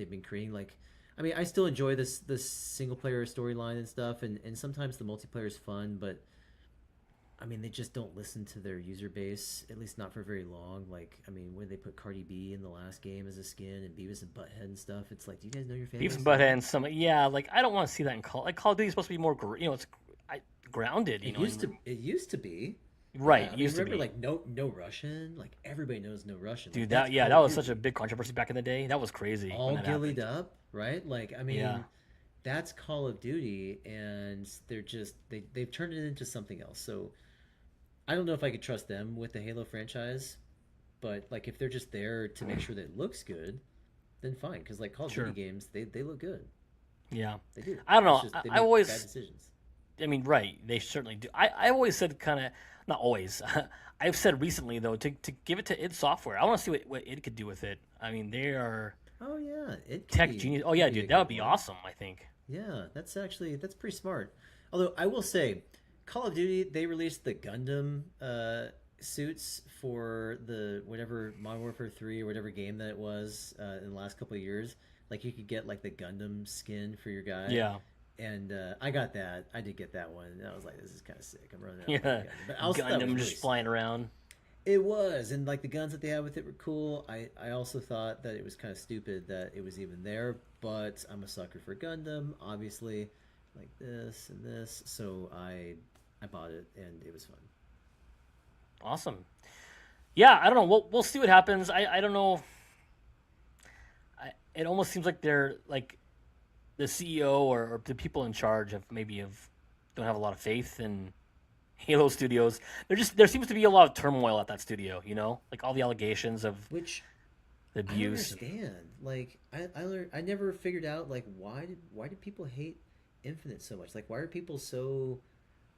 been creating. Like, I mean, I still enjoy this single player storyline and stuff, and sometimes the multiplayer is fun, but I mean, they just don't listen to their user base, at least not for very long. Like, I mean, when they put Cardi B in the last game as a skin and Beavis and Butthead and stuff, it's like, do you guys know your fan Beavis base and at Butthead all? and some, yeah, like I don't want to see that in Call. Like Call of Duty is supposed to be more, it's grounded, It used and to. It used to be. right, Yeah, I it mean, used to remember be. like no Russian. Like everybody knows no Russian. Like Dude, that's that Call of was such a Duty. big controversy back in the day. That was crazy when All that gillied happened. up, right? Like I Yeah, mean, that's Call of Duty, and they've turned it into something else. So I don't know if I could trust them with the Halo franchise, but like if they're just there to make sure that it looks good, then fine. Because like Call of Duty sure. games, they look good. Yeah, They do. I don't It's know. just I, they I make bad always, decisions. I mean, right? They certainly do. I always said kind of, not always. I've said recently though to give it to id Software. I want to see what id could do with it. I mean, they are Oh yeah, tech genius. Oh it yeah, could be a dude, that would good be one. awesome. I think. Yeah, that's pretty smart. Although I will say, Call of Duty they released the Gundam suits for the whatever Modern Warfare 3 or whatever game that it was in the last couple of years. Like you could get like the Gundam skin for your guy, Yeah, and I got that. I did get that one, and I was like, this is kind of sick. I'm running out of my yeah. Gundam, but I also thought it was Gundam really just flying around. it was, and like the guns that they had with it were cool. I also thought that it was kind of stupid that it was even there, but I'm a sucker for Gundam, obviously, like this and this. So I bought it, and it was fun. Awesome. Yeah, I don't know. We'll see what happens. I don't know. It almost seems like they're like the CEO or the people in charge of maybe of don't have a lot of faith in Halo Studios. There seems to be a lot of turmoil at that studio. Like all the allegations of Which the I don't abuse. understand. Like I never figured out like why did people hate Infinite so much? Like why are people so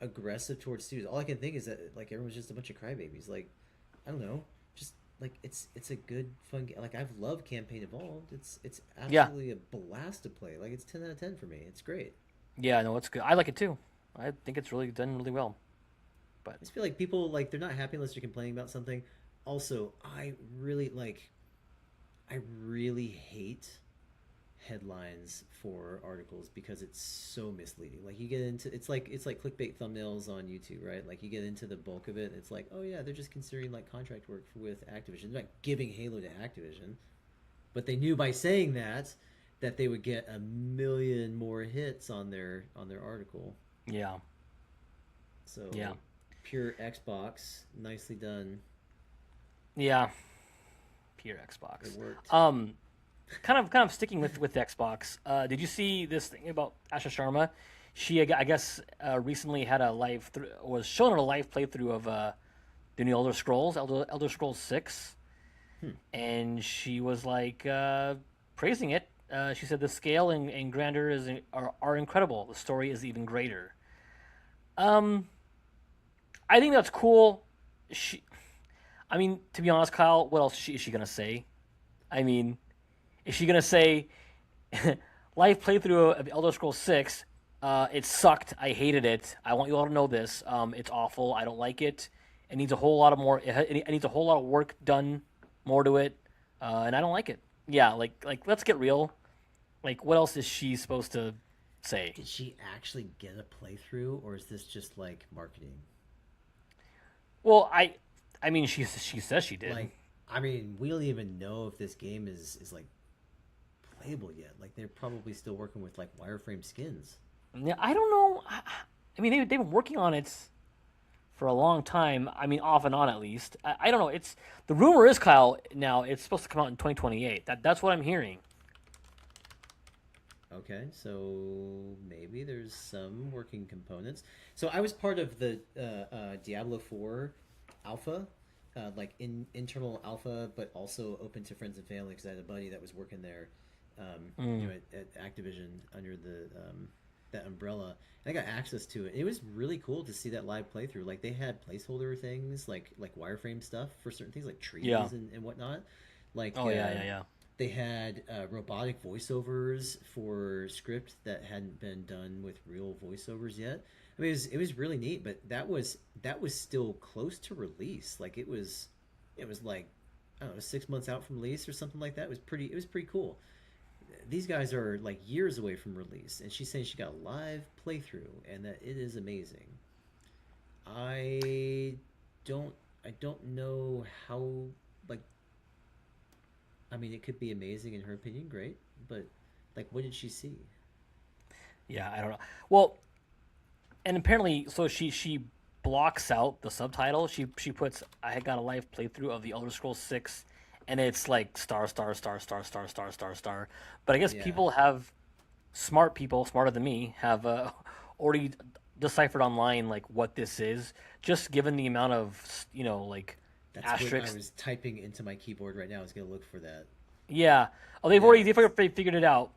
aggressive towards studios? All I can think is that like everyone's just a bunch of crybabies. Like I don't know, just like it's a good fun game. Like I've loved Campaign Evolved. It's Yeah, absolutely a blast to play. Like it's 10 out of 10 for me. It's great. yeah, no, it's good. I like it too. I think it's really done really well. But I just feel like people like they're not happy unless they're complaining about something. Also, I really hate headlines for articles because it's so misleading. Like you get into it's like clickbait thumbnails on YouTube, right? Like you get into the bulk of it, and it's like, oh yeah, they're just considering like contract work with Activision. They're not giving Halo to Activision, but they knew by saying that they would get a million more hits on their article. yeah, yeah, So pure Xbox, nicely done. yeah. Pure It Xbox. worked. Kind of sticking with Xbox. Did you see this thing about Asha Sharma? She, I guess, recently had was shown a live playthrough of the new Elder Scrolls 6, Hmm. and she was like praising it. She said the scale and grandeur are incredible. The story is even greater. Um, I think that's cool. She, I mean, to be honest, Kyle, what else is she gonna say? I mean, is she gonna say live playthrough of Elder Scrolls 6? It sucked. I hated it. I want you all to know this. It's awful. I don't like it. It needs a whole lot of more. It needs a whole lot of work done, more to it, and I don't like it. Yeah, like let's get real. Like, what else is she supposed to say? Did she actually get a playthrough, or is this just like marketing? Well, I mean, she says she did. Like, I mean, we don't even know if this game is like playable yet. Like, they're probably still working with like wireframe skins. Yeah, I don't know. I mean, they've been working on it for a long time. I mean, off and on at least. I don't know. It's the rumor is Kyle. Now it's supposed to come out in 2028. That's what I'm hearing. Okay, so maybe there's some working components. So I was part of the Diablo 4 alpha, like internal alpha, but also open to friends and family because I had a buddy that was working there, Mm. at Activision under the that umbrella. And I got access to it. It was really cool to see that live playthrough. Like they had placeholder things, like wireframe stuff for certain things, like trees Yeah. and whatnot. Like Oh yeah, yeah, yeah. they had robotic voiceovers for script that hadn't been done with real voiceovers yet. I mean, it was really neat, but that was still close to release. Like it was like I don't know 6 months out from release or something like that. It was pretty cool. These guys are like years away from release, and she's saying she got a live playthrough and that it is amazing. I don't I don't know how like I mean, it could be amazing in her opinion, great, but like, what did she see? Yeah, I don't know. Well, and apparently, so she blocks out the subtitle. She puts I got a live playthrough of the Elder Scrolls 6, and it's like star star star star star star star star. But I guess Yeah, people have smart people smarter than me have already deciphered online like what this is. Just given the amount of like that's what I asterisks. was typing into my keyboard right now. I was gonna look for that. Yeah. Oh, Yeah, they figured it out.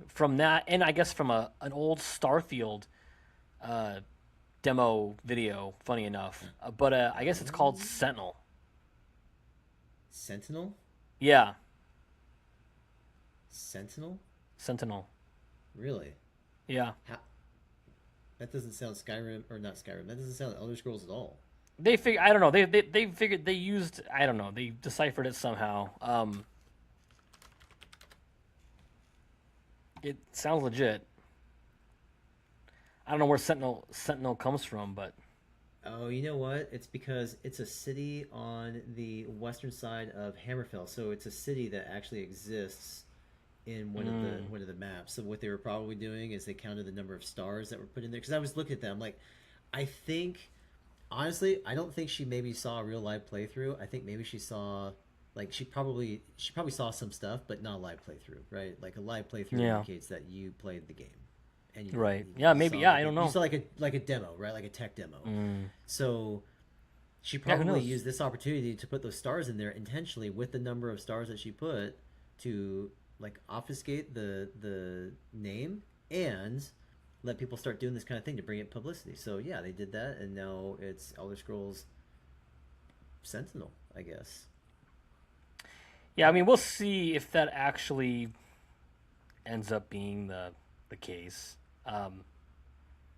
From that, and I guess from an old Starfield uh, demo video. Funny enough, but I guess it's called oh, Sentinel. Sentinel, Yeah, Sentinel, Sentinel. really? Yeah, How, that doesn't sound Skyrim or not Skyrim. That doesn't sound Elder Scrolls at all. they figure. I don't know. They figured they used. I don't know. They deciphered it somehow. It sounds legit. I don't know where Sentinel comes from, but Oh, you know what? It's because it's a city on the western side of Hammerfell, so it's a city that actually exists in mm, one of the maps. So what they were probably doing is they counted the number of stars that were put in there. Because I was looking at them, like, I think honestly, I don't think she maybe saw a real live playthrough. I think maybe she saw like she probably saw some stuff, but not a live playthrough, right? Like a live playthrough yeah, indicates that you played the game and right. Yeah, you maybe. saw Yeah, like I don't you know. saw like a demo, right? Like a tech demo. Mm, So she yeah, who probably knows? used this opportunity to put those stars in there intentionally with the number of stars that she put to like obfuscate the name and let people start doing this kind of thing to bring it publicity. So yeah, they did that, and now it's Elder Scrolls Sentinel, I guess. Yeah, I mean, we'll see if that actually ends up being the case. Um,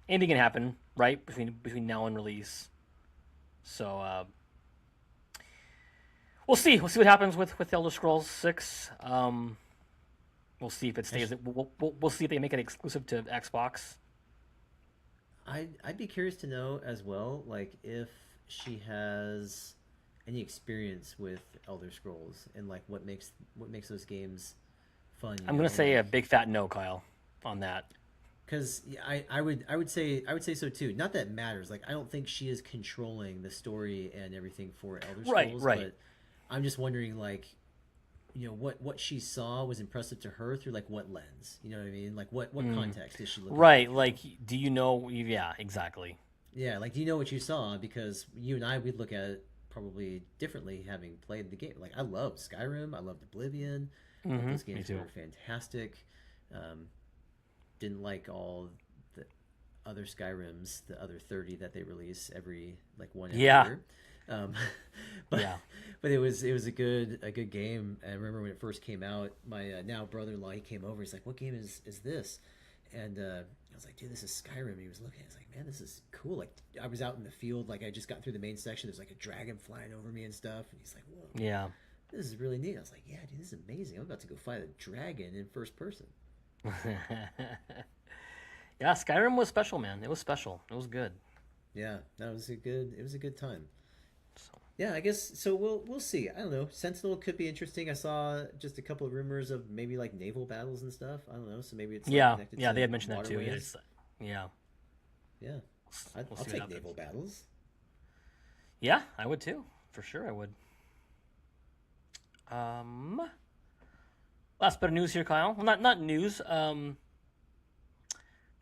Anything can happen, right? Between now and release. So we'll see. We'll see what happens with Elder Scrolls 6. We'll see if it I stays. We'll see if they make it exclusive to Xbox. I'd be curious to know as well, like if she has any experience with Elder Scrolls and like what makes those games fun, I'm gonna say a like big fat no, Kyle, on that. because I would say so too. Not that it matters. Like I don't think she is controlling the story and everything for Elder Right, Scrolls, right. but I'm just wondering like what she saw was impressive to her through like what lens. You know what I mean? Like what Mm, context is she looking at it right. through? Like, do you know? Yeah, exactly. Yeah, like do you know what you saw? Because you and I would look at it probably differently having played the game. Like I loved Skyrim, I loved Oblivion. I thought those Me games too. were fantastic. Um, didn't like all the other Skyrims, the other 30 that they release every like one every Yeah, year. Um, but yeah. But it was a good game. I remember when it first came out. My now brother-in-law, he came over. He's like, "What game is this?" And I was like, "Dude, this is Skyrim." He was looking. I was like, "Man, this is cool." Like I was out in the field. Like I just got through the main section. There's like a dragon flying over me and stuff. And he's like, "Whoa, Yeah. this is really neat." I was like, "Yeah, dude, this is amazing. I'm about to go fight a dragon in first person." Yeah, Skyrim was special, man. It was special. It was good. Yeah, that was a good. It was a good time. So Yeah, I guess so. We'll see. I don't know. Sentinel could be interesting. I saw just a couple of rumors of maybe like naval battles and stuff. I don't know. So maybe it's like yeah, connected yeah, they to had mentioned that too. Yeah, waterways. yeah. Yeah, We'll I'll see what take happens. naval battles. Yeah, I would too. For sure, I would. Um, Last bit of news here, Kyle. Well, not news.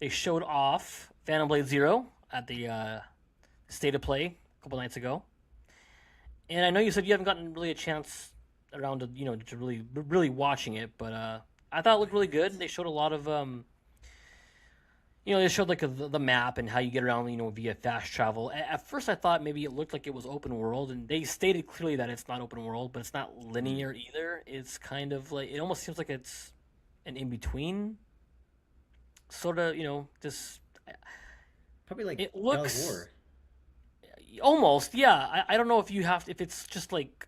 They showed off Phantom Blade Zero at the State of Play a couple nights ago, and I know you said you haven't gotten really a chance around to to really watching it, but I thought it looked really good. They showed a lot of they showed like the map and how you get around, via fast travel. At first, I thought maybe it looked like it was open world, and they stated clearly that it's not open world, but it's not Hmm. linear either. It's kind of like it almost seems like it's an in between sort of, just Probably like it God of looks War. almost, yeah. I don't know if you have if it's just like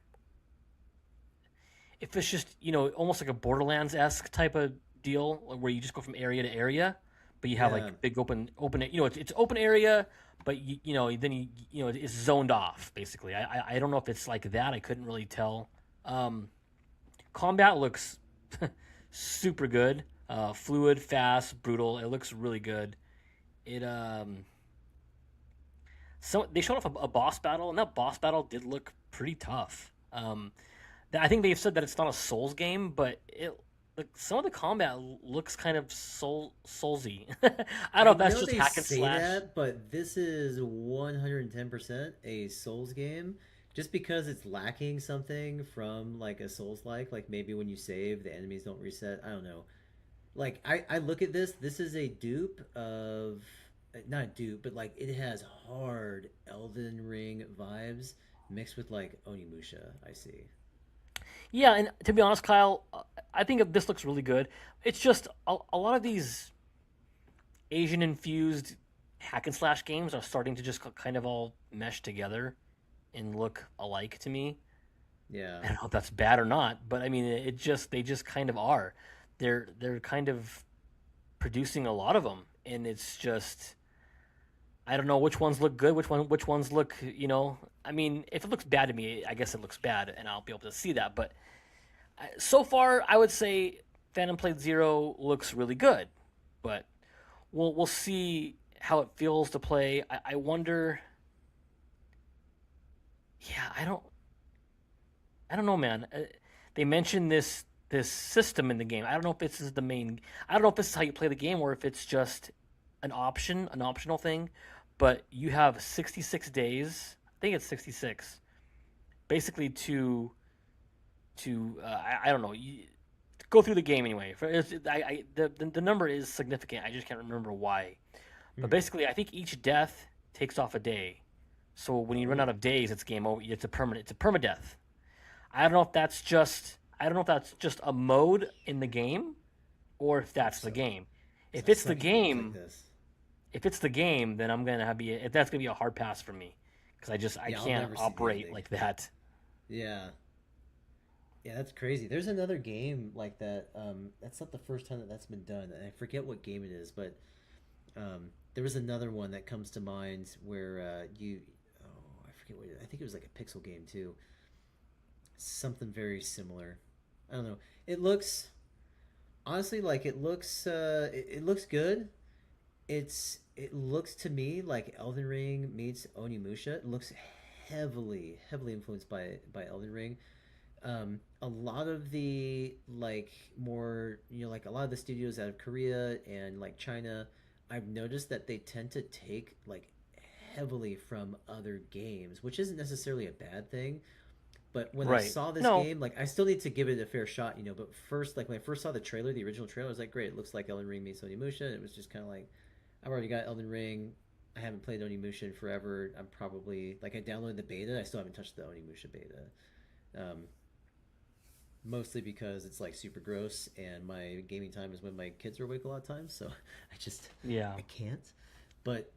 if it's just almost like a Borderlands esque type of deal like, where you just go from area to area, but you have Yeah, like big open it's open area, but then it's zoned off basically. I don't know if it's like that. I couldn't really tell. Um, Combat looks super good, fluid, fast, brutal. It looks really good. It So they showed off a boss battle, and that boss battle did look pretty tough. I think they've said that it's not a Souls game, but it like some of the combat looks kind of soulsy. I don't know I if that's know just they hack and say slash. that, but this is 110% a Souls game. Just because it's lacking something from like a Souls like maybe when you save, the enemies don't reset. I don't know. Like I look at this is a dupe of not a dupe, but like it has hard Elden Ring vibes mixed with like Onimusha. I see. Yeah, and to be honest, Kyle, I think this looks really good. It's just a lot of these Asian infused hack and slash games are starting to just kind of all mesh together and look alike to me. Yeah. I don't know if that's bad or not, but I mean, it just they just kind of are. They're kind of producing a lot of them, and it's just I don't know which ones look good, which ones look. I mean, if it looks bad to me, I guess it looks bad, and I'll be able to see that. But so far, I would say Phantom Blade Zero looks really good, but we'll see how it feels to play. I wonder. Yeah, I don't know, man. They mentioned this system in the game. I don't know if this is the main. I don't know if this is how you play the game or if it's just an optional thing. But you have 66 days. I think it's 66, basically to I don't know. Go through the game anyway. The number is significant. I just can't remember why. But Hmm. basically, I think each death takes off a day. So when you run out Oh. of days, it's game over. It's a permanent. It's a permadeath. I don't know if that's just a mode in the game or if Hope that's the so. game. Because If I it's the suck at games like game, this. if it's the game, then I'm gonna be if that's gonna be a hard pass for me because I Yeah, I'll can't never see the operate ending. like that. Yeah. Yeah, that's crazy. There's another game like that. That's not the first time that that's been done. And I forget what game it is, but there was another one that comes to mind where oh, I forget what I think it was like a pixel game too. Something very similar. I don't know. It looks honestly like it looks good. It looks to me like Elden Ring meets Onimusha. It looks heavily influenced by Elden Ring. A lot of the like more like a lot of the studios out of Korea and like China, I've noticed that they tend to take like heavily from other games, which isn't necessarily a bad thing. But when I Right. saw this No. game, like I still need to give it a fair shot. But first, like when I first saw the trailer, the original trailer, I was like, great, it looks like Elden Ring meets Onimusha. And it was just kind of like, I've already got Elden Ring. I haven't played Onimusha in forever. I'm probably like I downloaded the beta. I still haven't touched the Onimusha beta. Mostly because it's like super gross, and my gaming time is when my kids are awake a lot of times. So Yeah. I can't. But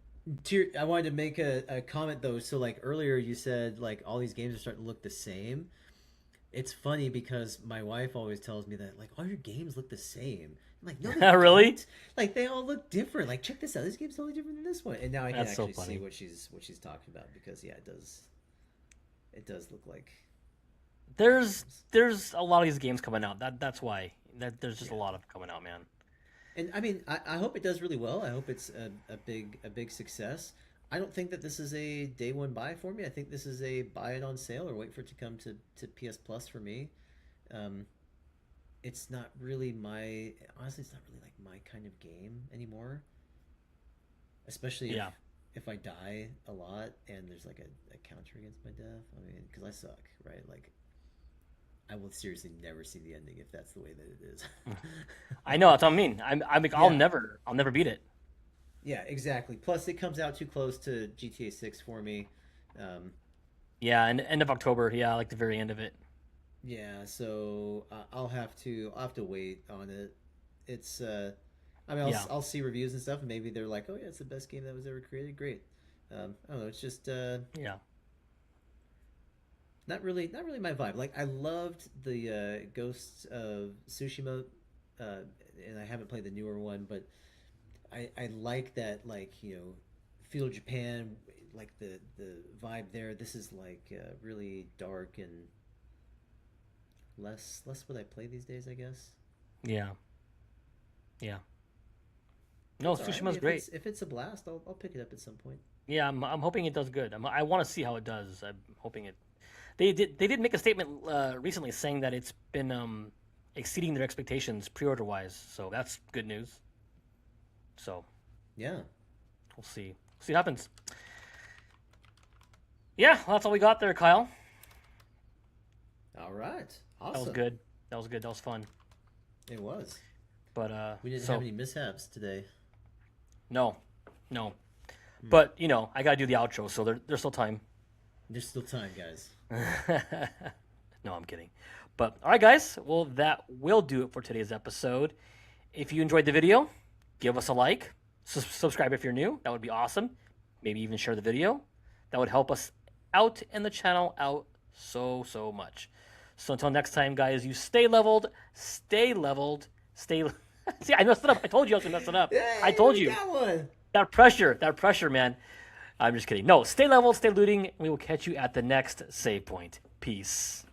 I wanted to make a comment though. So like earlier, you said like all these games are starting to look the same. It's funny because my wife always tells me that like all your games look the same. I'm like, no, they Really? don't. Like they all look different. Like check this out. This game's totally different than this one. And now I can That's so actually see funny. what she's talking about because yeah, it does look like There's games. there's a lot of these games coming out. That's why. There's just a Yeah. lot of coming out, man. And I mean, I hope it does really well. I hope it's a big success. I don't think that this is a day one buy for me. I think this is a buy it on sale or wait for it to come to PS Plus for me. Um, it's not really my honestly, it's not really like my kind of game anymore. Especially Yeah. if I die a lot and there's like a counter against my death. I mean, because I suck, right? Like I will seriously never see the ending if that's the way that it is. I know, that's what I mean. I'm like, Yeah. I'll never beat it. Yeah, exactly. Plus, it comes out too close to GTA 6 for me. Um, Yeah, and end of October. Yeah, like the very end of it. yeah, so I'll have to wait on it. It's I mean, Yeah. I'll see reviews and stuff, and maybe they're like, oh yeah, it's the best game that was ever created. Great. I don't know. It's just Yeah. not really my vibe. Like I loved the Ghosts of Tsushima, uh, and I haven't played the newer one, but I like that like feudal Japan, like the vibe there. This is like really dark and less what I play these days, I guess. Yeah. Yeah. No, It's all right. I mean, Tsushima's great. if it's a blast, I'll pick it up at some point. Yeah, I'm hoping it does good. I want to see how it does. I'm hoping it. They did make a statement recently saying that it's been exceeding their expectations pre-order wise. So that's good news. So Yeah. we'll see. See what happens. Yeah, well, that's all we got there, Kyle. All right. That was Awesome. good. That was good. That was fun. It was. But We didn't so have any mishaps today. no, no. But I gotta do the outro, so there's still time. There's still time, guys. No, I'm kidding. But all right, guys. Well, that will do it for today's episode. If you enjoyed the video, give us a like. Subscribe if you're new. That would be awesome. Maybe even share the video. That would help us out and the channel out so much. So until next time, guys, you stay leveled, stay leveled, stay. See, I messed it up. I told you I was gonna mess it up. I told you. Got one. That pressure, man. I'm just kidding. No, stay leveled, stay looting. We will catch you at the next save point. Peace.